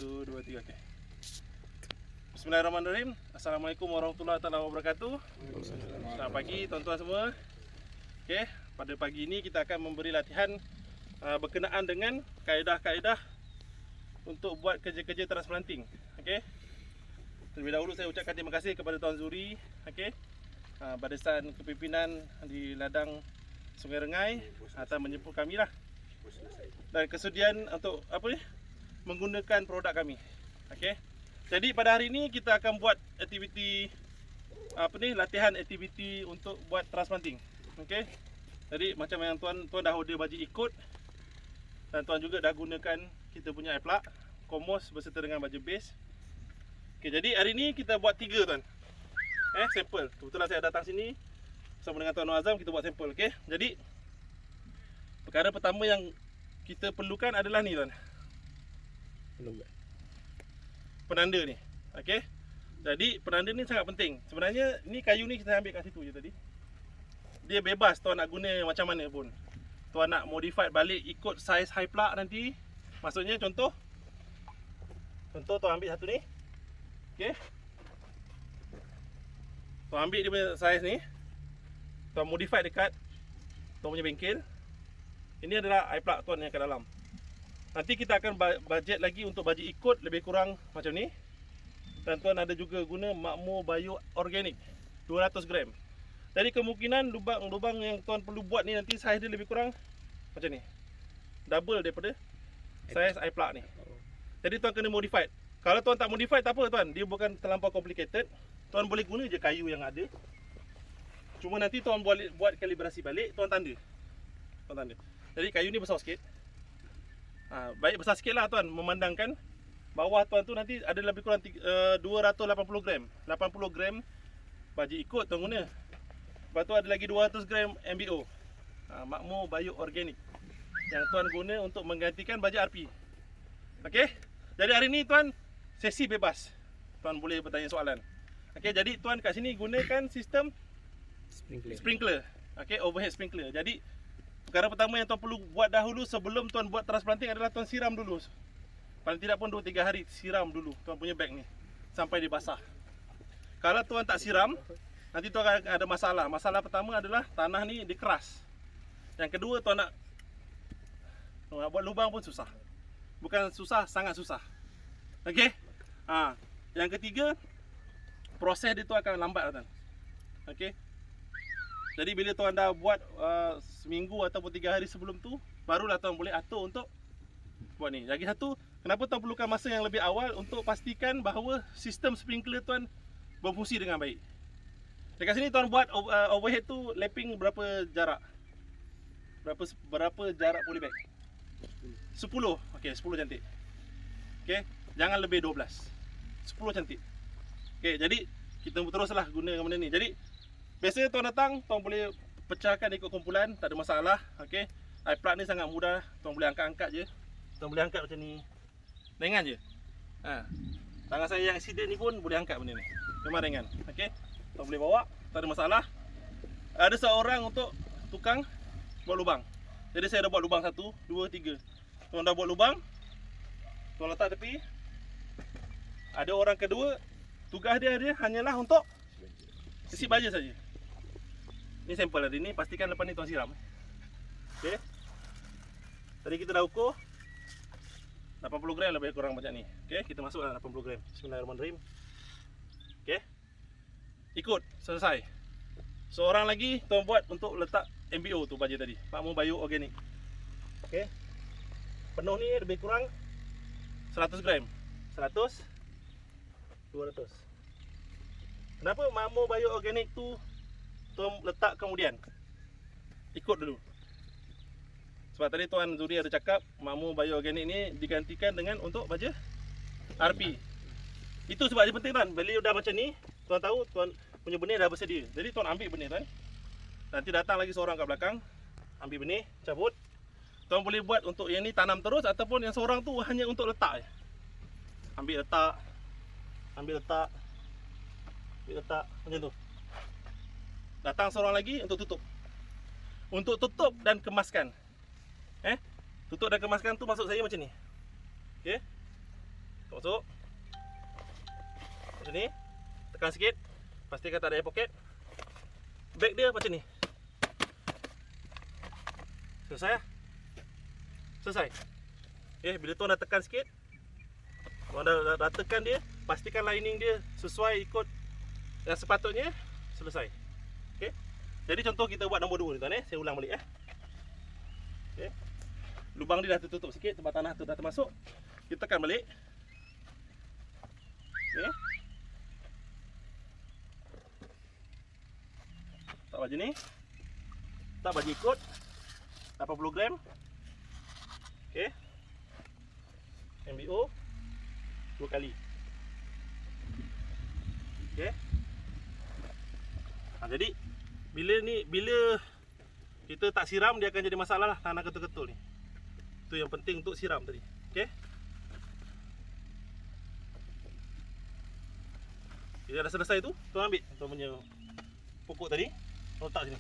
1, 2, 3, okey. Bismillahirrahmanirrahim. Assalamualaikum warahmatullahi wabarakatuh. Selamat pagi tuan-tuan semua. Okey, pada pagi ini kita akan memberi latihan berkenaan dengan kaedah-kaedah untuk buat kerja-kerja transplanting. Okey. Terlebih dahulu saya ucapkan terima kasih kepada Tuan Zuri, okey, Barisan Kepimpinan di Ladang Sungai Rengai atas menjemput kami lah. Dan kesudian untuk menggunakan produk kami. Okey. Jadi pada hari ini kita akan buat aktiviti latihan aktiviti untuk buat transplanting. Okey. Jadi macam yang tuan dah order baju ikut dan tuan juga dah gunakan kita punya iPlug, Komos beserta dengan baju base. Okey, jadi hari ini kita buat 3 tuan. Sampel. Kebetulan saya datang sini bersama dengan Tuan Nur Azam, kita buat sampel. Okey. Jadi perkara pertama yang kita perlukan adalah ni tuan. Penanda ni. Okey. Jadi penanda ni sangat penting. Sebenarnya ni kayu ni kita ambil kat situ je tadi. Dia bebas tuan nak guna macam mana pun. Tuan nak modify balik ikut saiz high plug nanti. Maksudnya contoh tuan ambil satu ni. Okey. Tuan ambil dia punya saiz ni. Tuan modify dekat tuan punya bengkel. Ini adalah high plug tuan yang kat dalam. Nanti kita akan bajet lagi untuk baju ikut lebih kurang macam ni. Dan tuan ada juga guna Makmur Bio Organic 200 gram. Jadi kemungkinan lubang yang tuan perlu buat ni nanti saiz dia lebih kurang macam ni. Double daripada saiz high plug ni. Jadi tuan kena modified. Kalau tuan tak modified tak apa tuan, dia bukan terlampau complicated. Tuan boleh guna je kayu yang ada. Cuma nanti tuan buat kalibrasi balik, tuan tanda. Jadi kayu ni besar sikit. Baik besar sikit lah tuan, memandangkan bawah tuan tu nanti ada lebih kurang 280 gram. 80 gram baju ikut tuan guna. Lepas tu ada lagi 200 gram MBO, Makmur Bio Organic, yang tuan guna untuk menggantikan baju RP. Okey. Jadi hari ni tuan sesi bebas. Tuan boleh bertanya soalan. Okey, jadi tuan kat sini gunakan sistem sprinkler. Okey, overhead sprinkler. Jadi perkara pertama yang tuan perlu buat dahulu sebelum tuan buat transplanting adalah tuan siram dulu. Paling tidak pun 2-3 hari siram dulu tuan punya bag ni sampai dia basah. Kalau tuan tak siram, nanti tuan akan ada masalah. Masalah pertama adalah tanah ni dia keras. Yang kedua, tuan nak buat lubang pun susah. Bukan susah, sangat susah. Okey. Yang ketiga, proses dia tu akan lambat tuan. Okey. Jadi bila tuan dah buat seminggu ataupun 3 hari sebelum tu, barulah tuan boleh atur untuk buat ni. Lagi satu, kenapa tuan perlukan masa yang lebih awal untuk pastikan bahawa sistem sprinkler tuan berfungsi dengan baik. Dekat sini tuan buat overhead tu lapping berapa jarak? Berapa jarak polybag? 10. Okey, 10 cantik. Okey, jangan lebih 12. 10 cantik. Okey, jadi kita teruslah guna benda ni. Jadi biasanya tuan datang, tuan boleh pecahkan ikut kumpulan, tak ada masalah. Okey. iPlug ni sangat mudah, tuan boleh angkat-angkat je. Tuan boleh angkat macam ni. Ringan je. Tangan saya yang accident ni pun boleh angkat benda ni. Memang ringan. Okey. Tuan boleh bawa, tak ada masalah. Ada seorang untuk tukang buat lubang. Jadi saya dah buat lubang 1, 2, 3. Tuan dah buat lubang, tuan letak tepi. Ada orang kedua, tugas dia hanyalah untuk sisip baja saja. Ini sampel hari ni, pastikan lepas ni tuan siram. Okey. Tadi kita dah ukur 80 gram lebih kurang macam ni. Okey, kita masuklah 80 gram. Bismillahirrahmanirrahim. Okey. Ikut selesai. Seorang lagi tuan buat untuk letak MBO tu baja tadi, Makmur Bio Organic. Okey. Penuh ni lebih kurang 100 gram. 100, 200. Kenapa Makmur Bio Organic tu tuan letak kemudian? Ikut dulu. Sebab tadi Tuan Zuri ada cakap Makmur Bio Organic ni digantikan dengan untuk baja RP. Itu sebab dia penting tuan. Bila dah macam ni, tuan tahu tuan punya benih dah bersedia. Jadi tuan ambil benih tuan. Nanti datang lagi seorang kat belakang, ambil benih, cabut. Tuan boleh buat untuk yang ni tanam terus ataupun yang seorang tu hanya untuk letak je. Ambil letak. Macam tu. Datang seorang lagi untuk tutup. Untuk tutup dan kemaskan. Tutup dan kemaskan tu maksud saya macam ni. Okey. Macam ni. Tekan sikit. Pastikan tak ada air pocket. Bag dia macam ni. Selesai lah. Selesai. Okay, bila tuan dah tekan sikit, tuan dah tekan dia, pastikan lining dia sesuai ikut yang sepatutnya. Selesai. Okay. Jadi contoh kita buat nombor 2 ni tuan. Saya ulang balik. Okay. Lubang dia dah tertutup sikit, tempat tanah tu dah termasuk. Kita tekan balik. Okay. Tak baju ni. Tak baju ikut 80 gram. Okay. MBO 2 kali. Okay. Jadi bila kita tak siram, dia akan jadi masalah lah, tanah ketul-ketul ni. Itu yang penting untuk siram tadi. Okay. Bila dah selesai tu, tuan ambil tuan punya pokok tadi, letak sini.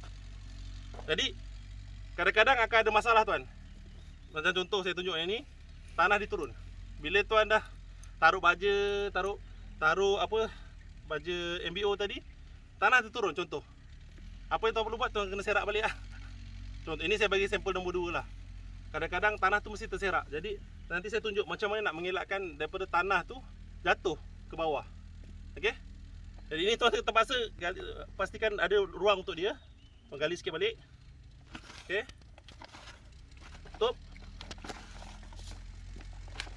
Jadi kadang-kadang akan ada masalah tuan. Macam contoh saya tunjuk yang ni, tanah diturun. Bila tuan dah taruh baja, taruh apa, baja MBO tadi, tanah terturun contoh. Apa yang tuan perlu buat, tuan kena serak balik lah. Contoh ini saya bagi sampel nombor 2 lah. Kadang-kadang tanah tu mesti terserak. Jadi nanti saya tunjuk macam mana nak mengelakkan daripada tanah tu jatuh ke bawah. Okey. Jadi ini tuan terpaksa pastikan ada ruang untuk dia. Tuan gali sikit balik. Okey. Tutup.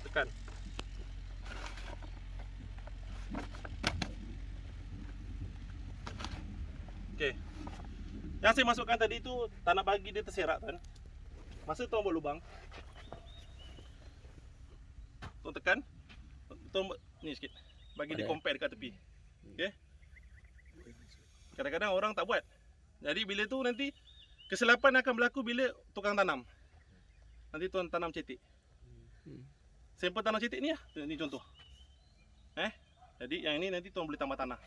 Tekan. Okey. Yang saya masukkan tadi tu tak nak bagi dia terserak tuan. Masa tuan buat lubang, tuan tekan, tuan buat ni sikit, bagi dia compare dekat tepi. Okey. Kadang-kadang orang tak buat. Jadi bila tu nanti kesilapan akan berlaku bila tukang tanam. Nanti tuan tanam cetek. Sampel tanam cetek ni lah. Ni contoh. Jadi yang ini nanti tuan boleh tambah tanah.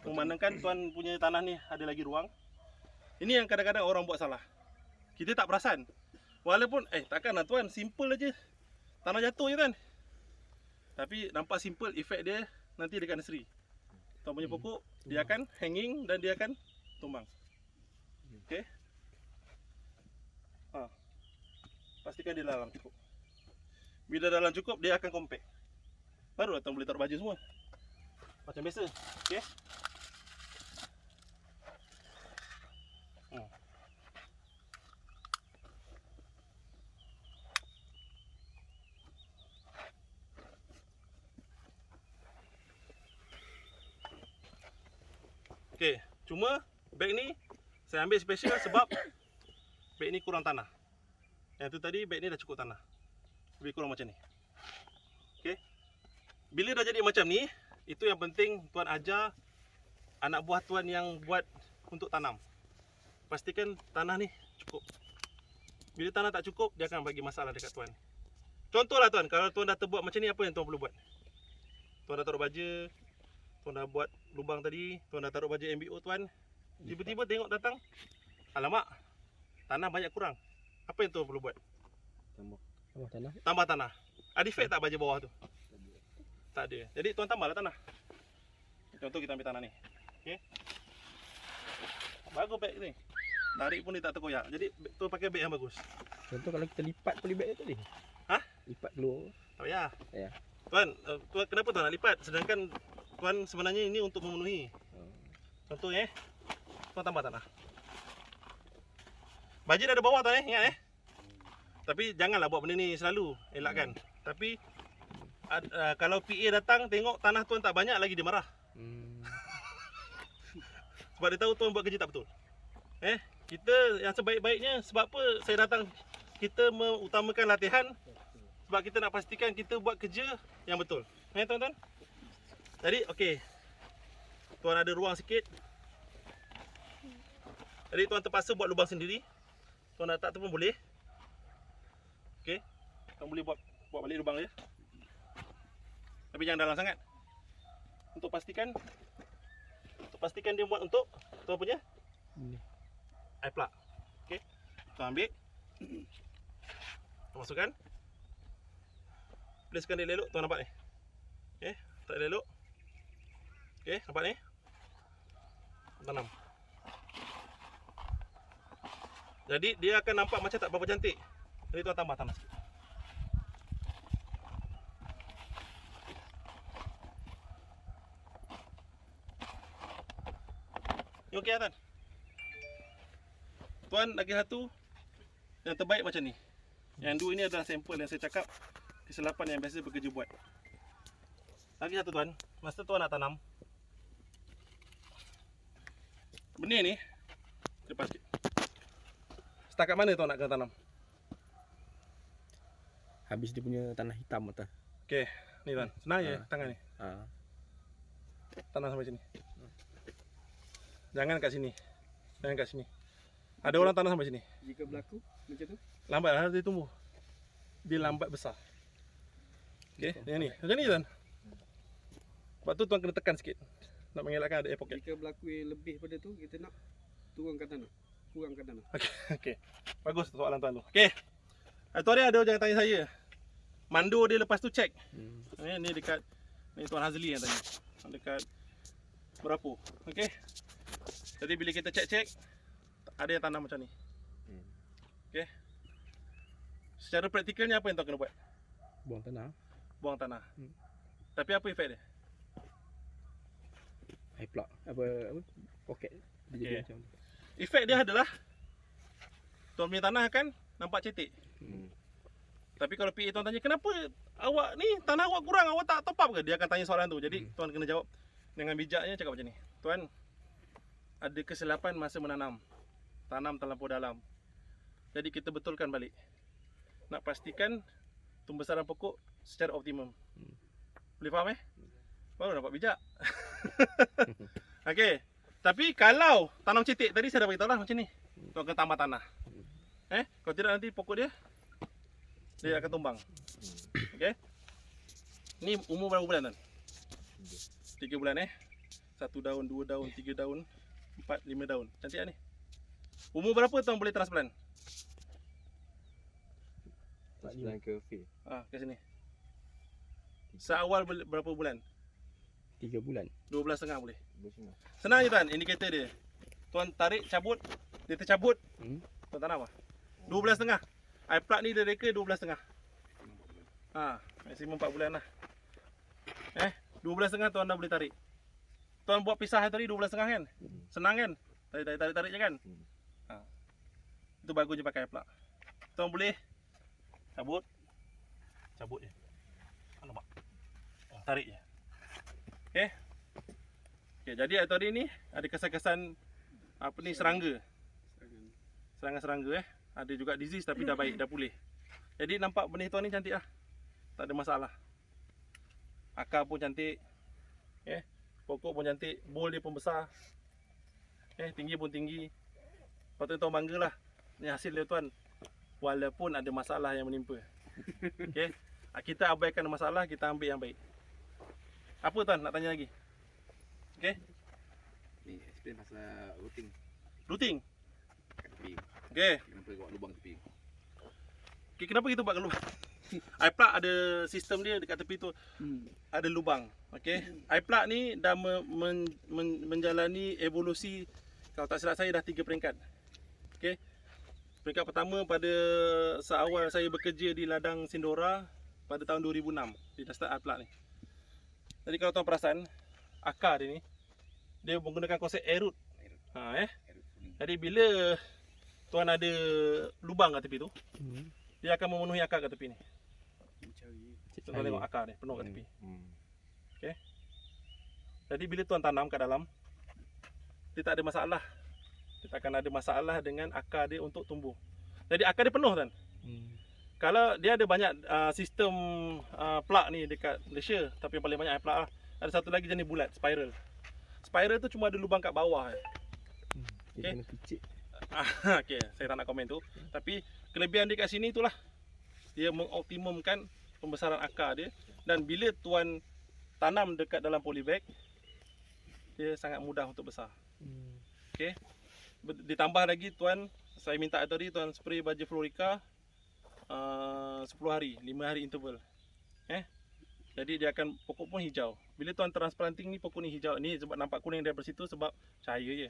Memandangkan tuan punya tanah ni ada lagi ruang. Ini yang kadang-kadang orang buat salah. Kita tak perasan. Walaupun takkanlah tuan, simple aja. Tanah jatuh je kan. Tapi nampak simple, efek dia nanti dekat nursery. Tuan punya pokok dia akan hanging dan dia akan tumbang. Okey. Pastikan dia dalam cukup. Bila dalam cukup, dia akan compact. Barulah tuan boleh taruh baju semua. Macam biasa. Okey. Okey, cuma beg ni saya ambil special sebab beg ni kurang tanah. Yang tu tadi beg ni dah cukup tanah. Lebih kurang macam ni. Okey. Bila dah jadi macam ni, itu yang penting tuan ajar anak buah tuan yang buat untuk tanam. Pastikan tanah ni cukup. Bila tanah tak cukup, dia akan bagi masalah dekat tuan. Contohlah tuan, kalau tuan dah terbuat macam ni, apa yang tuan perlu buat? Tuan dah taruh baja, tuan dah buat lubang tadi, tuan dah taruh baja MBO tuan. Tiba-tiba tengok datang, alamak, tanah banyak kurang. Apa yang tuan perlu buat? Tambah tanah. Tambah tanah. Ada efek tak baja bawah tu? Tak ada. Jadi tuan tambahlah tanah. Contoh kita ambil tanah ni. Okey. Bagus beg ni. Tarik pun dia tak terkoyak. Jadi tuan pakai beg yang bagus. Contoh kalau kita lipat polybag tu tadi. Hah? Lipat keluar. Tak payah. Ya. Tuan, kenapa tuan nak lipat? Sedangkan tuan sebenarnya ini untuk memenuhi. Contoh tuan tambah tanah. Bajet ada bawah tuan ingat Tapi janganlah buat benda ni selalu, elakkan. Tapi kalau PA datang tengok tanah tuan tak banyak lagi, dia marah. Sebab dia tahu tuan buat kerja tak betul. Kita yang sebaik-baiknya, sebab apa saya datang, kita mengutamakan latihan sebab kita nak pastikan kita buat kerja yang betul. Tuan-tuan. Jadi okey. Tuan ada ruang sikit. Jadi tuan terpaksa buat lubang sendiri. Tuan nak tak tu pun boleh. Okey. Tuan boleh buat balik lubang dia. Tapi jangan dalam sangat. Untuk pastikan dia buat untuk tuan punya air plug. Okey. Tuan ambil. Tuan masukkan. Placekan dia elok, tuan nampak ni. Okey, tak elok. Okey, nampak ni? Tanam. Jadi dia akan nampak macam tak berapa cantik. Jadi tuan tambah tanah sikit. Ni okey lah tuan. Tuan lagi satu yang terbaik macam ni. Yang dua ini adalah sampel yang saya cakap kesilapan yang biasa pekerja buat. Lagi satu tuan, masa tuan nak tanam benih ni, lepas sikit. Setakat mana tuan nak kena tanam? Habis dia punya tanah hitam atas. Okey, ni tuan. Senang je tangan ni. Ha. Tanam sampai sini. Jangan kat sini. Jangan kat sini. Ada orang tanam sampai sini. Jika berlaku macam tu, Lambat lah dia tumbuh. Dia lambat besar. Okey, yang ni. Macam ni tuan. Sebab tu tuan kena tekan sikit. Nak mengelakkan ada air pocket. jika berlaku yang lebih pada tu, kita nak turunkan tanah, kurangkan tanah. Okey. Bagus soalan tuan tu. Okey. Tu hari ada jangan tanya saya. Mando dia lepas tu check. Ni dekat ni Tuan Hazli yang tanya. Dekat berapa? Okey. Jadi bila kita check ada yang tanam macam ni. Okey. Secara praktikalnya apa yang tuan kena buat? Buang tanah. Buang tanah. Tapi apa efek dia? Air plug. Apa poket. Dia jadi Okey. macam. Efek dia adalah tuan punya tanah akan nampak cetek. Tapi kalau PA tuan tanya kenapa awak ni tanah awak kurang, awak tak top up ke? Dia akan tanya soalan tu. Jadi tuan kena jawab dengan bijaknya, cakap macam ni. Tuan, ada kesilapan masa menanam. Tanam terlampau dalam. Jadi kita betulkan balik. Nak pastikan pembesaran pokok secara optimum. Boleh faham Baru dapat bijak. Okey. Tapi kalau tanam cetek tadi saya dah beritahu lah macam ni. Tuan kena tambah tanah. Kalau tidak nanti pokok dia akan tumbang. Okey. Ni umur berapa bulan tuan? 3 bulan 1 daun, 2 daun, 3 daun, 4, 5 daun. Cantik lah ni. Umur berapa tuan boleh transplant? Transplant ke fee? Kat sini. Seawal berapa bulan? 3 bulan. 12,5 boleh. Bersama. Senang je tuan, indikator dia. Tuan tarik, cabut, dia tercabut, tuan tanam lah. 12,5. Air plug ni dia reka 12,5. Maksimum 4 bulan lah. 12,5 tuan dah boleh tarik. Tuan buat pisah tadi 12,5 kan? Senang kan? Tarik je kan? Itu bagusnya pakai air plug. Tuan boleh cabut je. Nampak? Tarik je. Okey. Jadi hari ni ada kesan-kesan apa ni serangga. Serangga-serangga Ada juga disease tapi dah baik, dah pulih. Jadi nampak benih tuan ni cantik lah. Tak ada masalah. Akar pun cantik. Pokok pun cantik, bol dia pun besar. Tinggi pun tinggi. Patut tuan banggalah. Ni hasil dia tuan. Walaupun ada masalah yang menimpa. Okey. Kita abaikan masalah, kita ambil yang baik. Apa tuan nak tanya lagi? Okey. Ni explain pasal routing Routing. kat tepi. Okey. Kenapa buat lubang tepi? Okay, kenapa kita buat kat lubang? Air plug ada sistem dia dekat tepi tu ada lubang. Okey. Air plug ni dah menjalani evolusi, kalau tak silap saya dah 3 peringkat. Okey. Peringkat pertama pada seawal saya bekerja di ladang Sindora pada tahun 2006. Dia dah start air plug ni. Jadi kalau tuan perasan akar dia ni dia menggunakan konsep air root. Jadi bila tuan ada lubang kat tepi tu, dia akan memenuhi akar kat tepi ni. Tuan tengok akar ni penuh kat tepi. Okey. Jadi bila tuan tanam kat dalam, dia tak ada masalah. Dia tak akan ada masalah dengan akar dia untuk tumbuh. Jadi akar dia penuh tuan. Kalau dia ada banyak sistem plug ni dekat Malaysia, tapi yang paling banyak air plug lah. Ada satu lagi jenis bulat, spiral. Spiral tu cuma ada lubang kat bawah. Dia kena picit. Okey, saya tak nak komen tu. Tapi kelebihan dia kat sini itulah. Dia mengoptimumkan pembesaran akar dia, dan bila tuan tanam dekat dalam polybag, dia sangat mudah untuk besar. Okey. Ditambah lagi tuan, saya minta tadi tuan spray baja Florica 10 hari, 5 hari interval. Jadi dia akan pokok pun hijau. Bila tuan transplanting ni pokok ni hijau. Ni sebab nampak kuning daripada situ sebab cahaya je.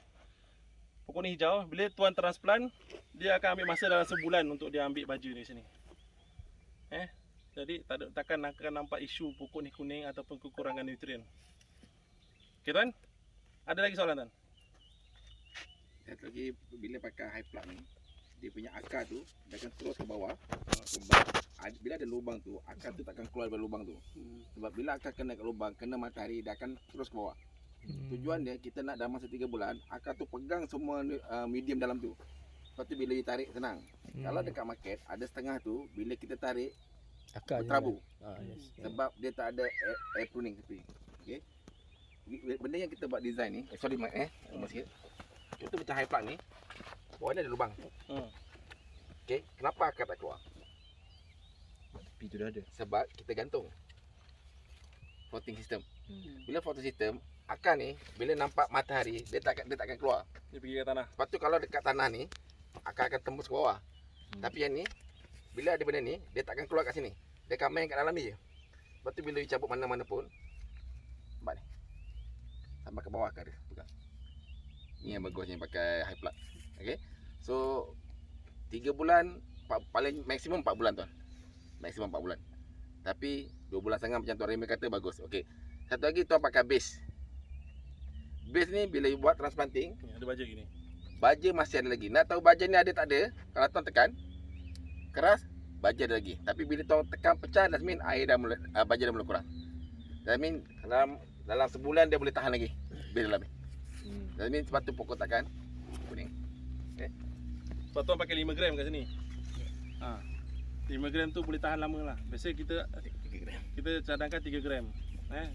Pokok ni hijau. Bila tuan transplant, dia akan ambil masa dalam sebulan untuk dia ambil baju dari sini. Jadi takkan akan nampak isu pokok ni kuning ataupun kekurangan nutrien. Okey tuan? Ada lagi soalan tuan? Satu lagi, bila pakai high plug ni, dia punya akar tu dia akan terus ke bawah. Sebab bila ada lubang tu, akar tu takkan keluar dari lubang tu. Sebab bila akar kena kat lubang, kena matahari, dia akan terus ke bawah. Tujuan dia, kita nak dalam masa 3 bulan, akar tu pegang semua medium dalam tu. Lepas tu bila ditarik, senang. Kalau dekat market, ada setengah tu, bila kita tarik, Akar je berterabur. kan? Yes. Sebab dia tak ada air pruning tepi. Okey. Benda yang kita buat design ni, sorry Mat sikit. Contoh macam high plug ni, bawah ni ada lubang. Okey, kenapa akar tak keluar? Tepi tu dah ada. Sebab kita gantung floating system. Bila floating system, akar ni bila nampak matahari, dia takkan keluar. Dia pergi ke tanah. Lepas tu kalau dekat tanah ni, akar akan tembus ke bawah. Tapi yang ni, bila ada benda ni, dia takkan keluar kat sini. Dia akan main kat dalam ni je. Lepas tu bila dicabut mana-mana pun, nampak ni, sampai ke bawah akar dia pegang. Ni yang bagusnya pakai high plug. Okay. So 3 bulan, paling maksimum 4 bulan tuan. Maksimum 4 bulan. Tapi 2 bulan setengah macam Tuan Remy kata bagus. Okey. Satu lagi tuan pakai base. Base ni bila you buat transplanting, Ni ada baja gini. baja masih ada lagi. Nak tahu baja ni ada tak ada? Kalau tuan tekan keras, baja ada lagi. Tapi bila tuan tekan pecah, that mean air dah mula, baja dah mula kurang. That mean dalam sebulan dia boleh tahan lagi base dalam ni. That mean sebab tu pokok takkan kuning. Sebab tuan pakai 5 gram kat sini. 5 gram tu boleh tahan lama lah. Biasa kita cadangkan 3 gram.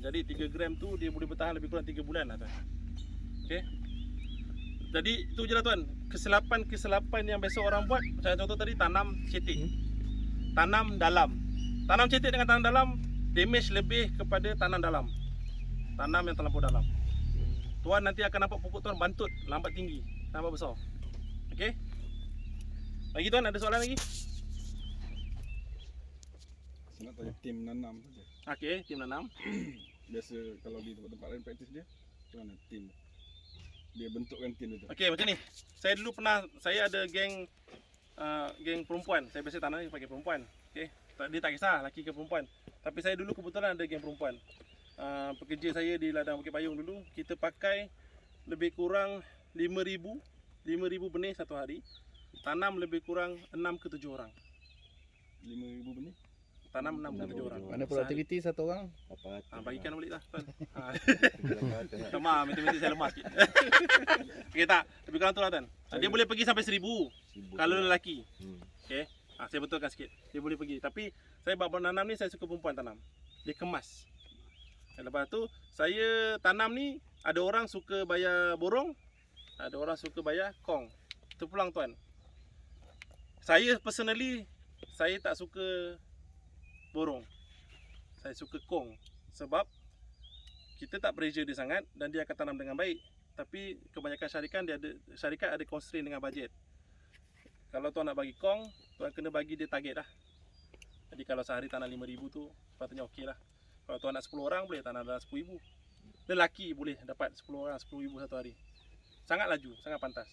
Jadi 3 gram tu dia boleh bertahan lebih kurang 3 bulan lah tuan. Okey. Jadi tu je lah tuan. Kesilapan yang biasa orang buat, macam contoh tadi tanam cetek. Tanam dalam. Tanam cetek dengan tanam dalam damage lebih kepada tanam dalam. Tanam yang terlampau dalam. Tuan nanti akan nampak pokok tuan bantut, lambat tinggi, tambah besar. Okey? Lagi tuan ada soalan lagi? Saya nak tanya tim nanam saja. Okey, tim nanam. Biasa kalau di tempat-tempat lain praktis dia, macam mana tim? Dia bentukkan tim itu. Okey, macam ni. Saya dulu pernah, saya ada geng perempuan. Saya biasa tanam ni pakai perempuan. Okey. Dia tak kisah lelaki ke perempuan. Tapi saya dulu kebetulan ada geng perempuan. Pekerja saya di ladang Bukit Payung dulu, kita pakai lebih kurang 5,000 benih satu hari. Tanam lebih kurang 6 ke 7 orang. 5,000 benih. Tanam 6 ke 7 orang. Mana produktiviti satu orang? Bagikan balik lah tuan. Lemah, matematik saya lemah sikit. Okey tak, lebih kurang tu lah tuan. Dia boleh pergi sampai 1,000 kalau lelaki. Okey. Saya betulkan sikit. Dia boleh pergi. Tapi saya bab nanam ni saya suka perempuan tanam. Dia kemas. Lepas tu saya tanam ni ada orang suka bayar borong, ada orang suka bayar kong. Terpulang tuan. Saya personally saya tak suka borong. Saya suka kong sebab kita tak pressure dia sangat dan dia akan tanam dengan baik. Tapi kebanyakan syarikat ada constraint dengan bajet. Kalau tuan nak bagi kong, tuan kena bagi dia target lah. Jadi kalau sehari tanam 5,000 tu patutnya okey lah. Kalau tuan nak 10 orang boleh tanam dalam 10,000. Lelaki boleh dapat 10 orang 10,000 satu hari. Sangat laju, sangat pantas.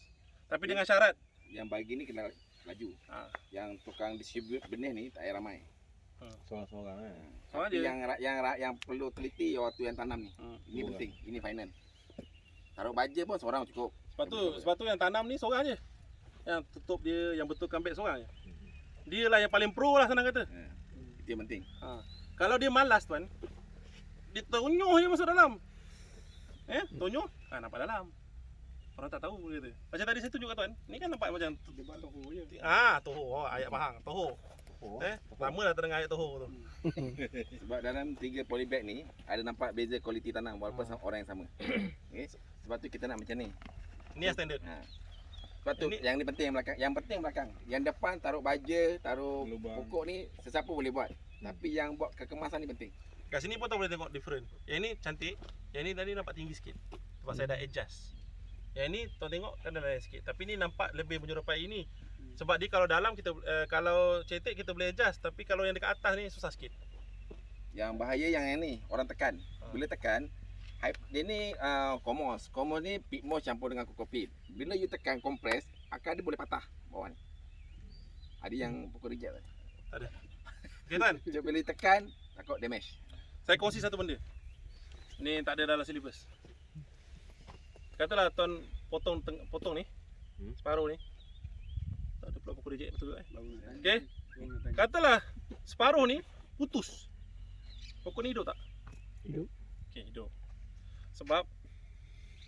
Tapi dengan syarat Yang bagi ni kena laju. Yang tukang distribute benih ni tak payah ramai. Seorang-seorang kan. Sama Tapi je. yang perlu teliti waktu yang tanam ni. Ini penting, ini finance. Taruh baja pun seorang cukup. Sebab tu yang tanam ni seorang je. Yang tutup dia, yang betulkan beg seorang je. Dia lah yang paling pro lah senang kata. Itu yang penting. Kalau dia malas tuan, dia tonyoh je masuk dalam. Tonyoh, nampak dalam. Orang tak tahu dia kata. Macam tadi saya tunjuk kat tuan, ni kan nampak macam Dia buat toho je. Toho, ayat Pahang, Toho. Lama dah terdengar ayat Toho tu. Sebab dalam 3 polybag ni ada nampak beza kualiti tanam walaupun orang yang sama. Okay? Sebab tu kita nak macam ni. Ni yang standard. Sebab tu yang ni penting yang belakang. Yang penting belakang. Yang depan taruh baja, taruh Lubang. pokok ni sesiapa boleh buat. Tapi yang buat kekemasan ni penting. Kat sini pun tak boleh tengok different. Yang ni cantik, yang ni tadi nampak tinggi sikit. Sebab saya dah adjust. Yang ni tuan tengok kan dah lain sikit. Tapi ni nampak lebih menyerupai ini. Sebab dia kalau dalam kita kalau cetek kita boleh adjust, tapi kalau yang dekat atas ni susah sikit. Yang bahaya yang ni orang tekan. Bila tekan dia ni komos. Komos ni pitmos campur dengan kokopit. Bila you tekan kompres, akar dia boleh patah bawah ni. Ada yang pukul reject tadi. Tak ada. Okay Tuan, So bila tekan takut damage. saya kongsi satu benda. Ni tak ada dalam silibus. Katalah Tuan potong ni, separuh ni. Tak ada pula pukul reject betul tak? Okay. Katalah separuh ni putus. Pokok ni hidup tak? Hidup. Okay, hidup. Sebab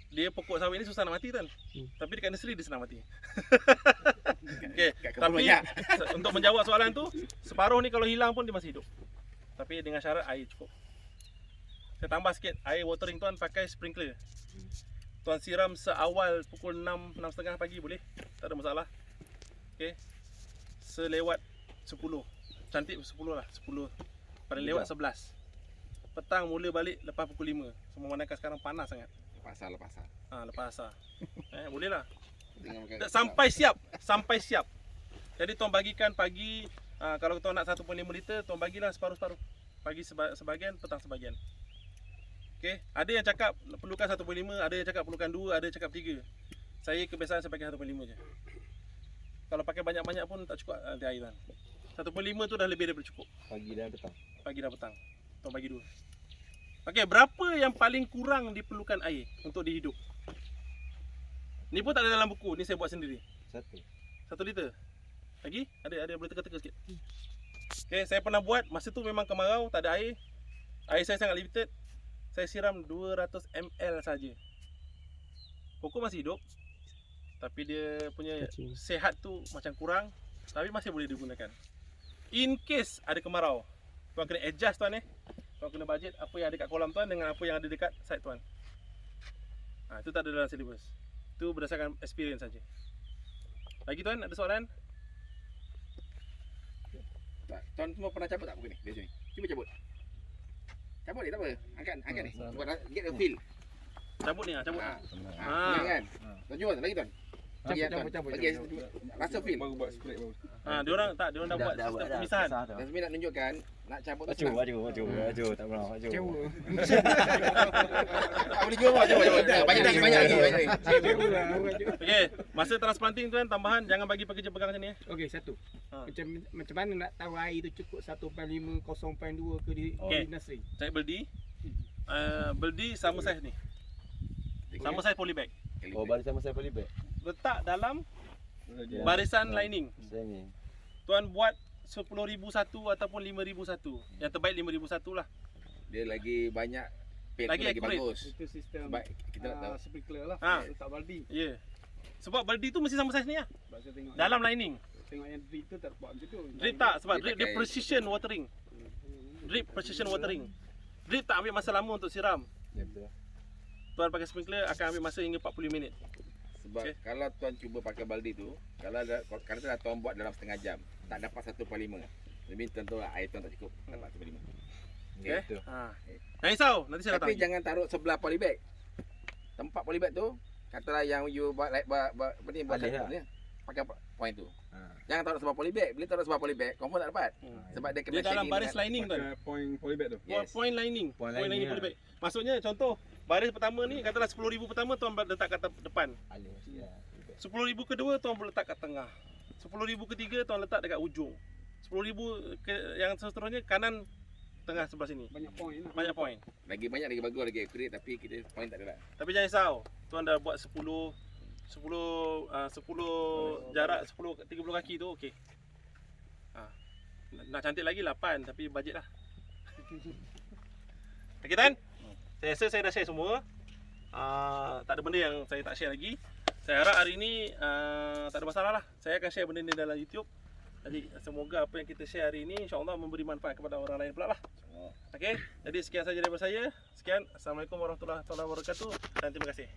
dia pokok sawit ni susah nak mati kan. Tapi dekat nursery dia senang mati. Okay, Kat kebun tapi banyak. untuk menjawab soalan tu, separuh ni kalau hilang pun dia masih hidup. Tapi dengan syarat air cukup. Saya tambah sikit air watering Tuan pakai sprinkler. Tuan siram seawal pukul 6, 6.30 pagi boleh. Tak ada masalah. Okay. Selewat 10. Cantik 10 lah, 10. Paling lewat 11. Petang mula balik lepas pukul 5. Memandangkan sekarang panas sangat. Lepas asal. Lepas asar. Boleh lah. Dengan makan Sampai siap. Sampai siap. Jadi tuan bagikan pagi, kalau tuan nak 1.5 liter, tuan bagilah separuh-separuh. Pagi sebahagian, petang sebahagian. Okey, ada yang cakap perlukan 1.5, ada yang cakap perlukan 2, ada yang cakap 3. Saya kebiasaan saya pakai 1.5 je. Kalau pakai banyak-banyak pun tak cukup nanti air tuan. 1.5 tu dah lebih daripada cukup. Pagi dan petang. Pagi dan petang. Tuan bagi 2. Okey, berapa yang paling kurang diperlukan air untuk dihidup? Ni pun tak ada dalam buku, ni saya buat sendiri. 1 liter. Lagi? Ada boleh teka-teka sikit. Okey, saya pernah buat masa tu memang kemarau, tak ada air. Air saya sangat limited. Saya siram 200 ml saja. Pokok masih hidup. Tapi dia punya sihat tu macam kurang, tapi masih boleh digunakan. In case ada kemarau, tuan kena adjust tuan Tuan kena budget apa yang ada kat kolam tuan dengan apa yang ada dekat site tuan. Itu tak ada dalam silibus. Itu berdasarkan experience saja. Lagi tuan, ada soalan? Tuan semua pernah cabut tak buku ni? Dia sini. Cuba cabut. Cabut ni tak apa. Angkat ni. Buat get a feel. Cabut ni cabut. Senang kan? Tuan cuba lagi tuan. Campur. Bagi rasa feel. Baru buat spray baru. Diorang dah buat sistem pemisahan. Dan sebenarnya nak tunjukkan nak cabut tu Maju, senang. maju, tak pernah maju. Boleh jual coba. Banyak lagi. Okey, masa transplanting tuan tambahan jangan bagi pekerja pegang macam ni. Okey, satu. Ha. Macam mana nak tahu air tu cukup 1.5, 0.2 ke di Okey. nursery? Cari beldi. Beldi sama saiz ni. Sama saiz polybag. Oh, balik sama saya polybag. Letak dalam Ya. barisan lining. Saya ni. Tuan buat 10,001 ataupun 5,001. Yang terbaik 5,001 lah. Dia lagi banyak pet Lagi lagi accurate. bagus. Itu sistem Sebab kita nak tahu. sprinkler lah. Ha. Letak baldi. Ya. Yeah. Sebab beldi tu mesti sama saiz ni lah. Sebab saya tengok Dalam lining. tengok yang drip tu tak buat macam tu. Drip tak sebab Dia drip dia pakai- precision watering. Drip precision watering. Drip tak ambil masa lama untuk siram. Ya betul. Tuan pakai sprinkler akan ambil masa hingga 40 minit. Sebab Okey. kalau tuan cuba pakai baldi tu, kalau tuan buat dalam setengah jam, tak dapat 1/5. Lebih tuan tahu lah air tuan tak cukup, dapat 1/5. Okey. Gitu. Jangan risau, nanti saya Tapi datang. jangan taruh sebelah polybag. Tempat polybag tu, katalah yang you buat buat Alih lah. ni, pakai point tu. Ha. Jangan taruh sebelah polybag. Bila taruh sebelah polybag, confirm tak dapat. Sebab dia kena Dia dalam shading baris dengan- lining tuan. Pakai point polybag tu. Yes. Point lining. Point Point lining lining polybag. Maksudnya contoh baris pertama ni katalah 10,000 pertama tuan letak kat depan. Alih. Ya. 10,000 kedua tuan boleh letak kat tengah. 10,000 ketiga tuan letak dekat ujung. 10,000 yang seterusnya kanan tengah sebelah sini. Banyak point lah. Banyak point. Lagi banyak lagi bagus lagi accurate tapi kita point tak ada lah. Tapi jangan risau. Tuan dah buat 10 jarak 30 kaki tu okey. Nak cantik lagi 8 tapi bajet lah. Okey Tan? Saya rasa saya dah share semua. Tak ada benda yang saya tak share lagi. Saya harap hari ni tak ada masalah lah. Saya akan share benda ni dalam YouTube. Jadi semoga apa yang kita share hari ini insya-Allah memberi manfaat kepada orang lain pula lah. Okey. Jadi sekian saja daripada saya. Sekian. Assalamualaikum warahmatullahi wabarakatuh dan terima kasih.